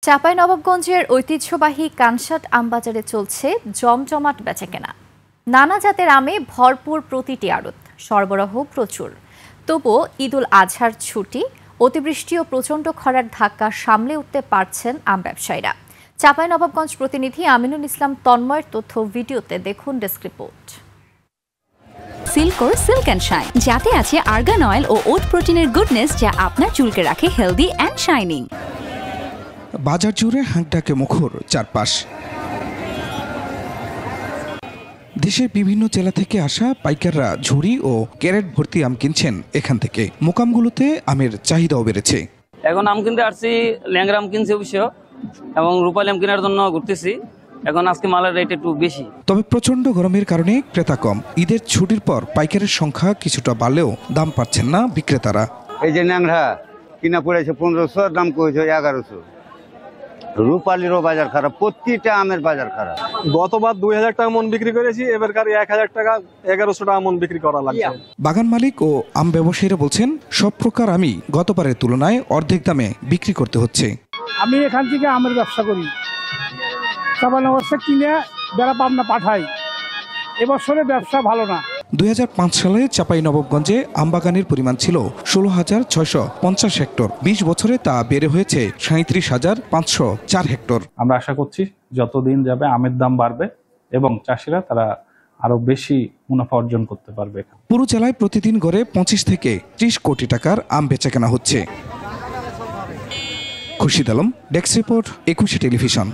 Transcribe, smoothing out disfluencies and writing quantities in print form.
চাঁপাইনবাবগঞ্জের ঐতিহ্যবাহী কানসাট আমবাজারে চলছে জমজমাট বেচাকেনা। নানা জাতের আমে ভরপুর প্রতিটি আড়ত, সরবরাহ প্রচুর। তবুও ঈদুল আজহার ছুটি, অতিবৃষ্টি ও প্রচণ্ড খরার ধাক্কা সামলে উঠতে পারছেন আম ব্যবসায়ীরা। চাঁপাইনবাবগঞ্জ প্রতিনিধি আমিনুল ইসলাম তন্ময়ের তথ্য ভিডিওতে দেখুন ডেস্ক রিপোর্ট। সিল্কোর সিল্ক অ্যান্ড শাইন, যাতে আছে আর্গান অয়েল ও ওট প্রোটিনের গুডনেস, যা আপনার চুলকে রাখে হেলদি অ্যান্ড শাইনিং। বাজার জুড়ে হাঁকডাকে মুখর চারপাশ। দেশের বিভিন্ন জেলা থেকে আসা পাইকাররা ঝুড়ি ও ক্যারেট ভর্তি আম কিনছেন এখান থেকে। মোকামগুলোতে আমের চাহিদাও বেড়েছে। এখন আম কিনতে আসছি, ল্যাংরা আম কিনছি অবশ্য, এবং রূপালি আম কেনার জন্য ঘুরতেছি। এখন আজকে মালের রেট একটু বেশি। তবে প্রচন্ড গরমের কারণে ক্রেতা কম। ঈদের ছুটির পর পাইকারের সংখ্যা কিছুটা বাড়লেও দাম পাচ্ছেন না বিক্রেতারা। এই যে ল্যাংরা কিনা পড়েছে 1500, দাম করেছে 1100। রূপালিরও বাজার খারাপ, প্রতিটা আমের বাজার খারাপ। গতবার 2000 টাকা মন বিক্রি করেছি, এবারকার 1000 টাকা 1100 টাকা মন বিক্রি করা লাগছে। বাগান মালিক ও আম ব্যবসায়ীরা বলছেন, সব প্রকার আমই গতবারের তুলনায় অর্ধেক দামে বিক্রি করতে হচ্ছে। আমি এখান থেকে আমের ব্যবসা করি, কিনে বেড়া পাবনা পাঠাই। এবছরে ব্যবসা ভালো না। 2005 সালে চাঁপাইনবাবগঞ্জে আমবাগানের পরিমাণ ছিল 16,650 হেক্টর। 20 বছরে তা বেড়ে হয়েছে 37,504 হেক্টর। আমরা আশা করছি যতদিন যাবে আমের দাম বাড়বে এবং চাষিরা তারা আরো বেশি মুনাফা অর্জন করতে পারবে। পুরো জেলায় প্রতিদিন গড়ে 25 থেকে 30 কোটি টাকার আম বেচাকেনা হচ্ছে। Khurshid Alam, desk report, 21 television.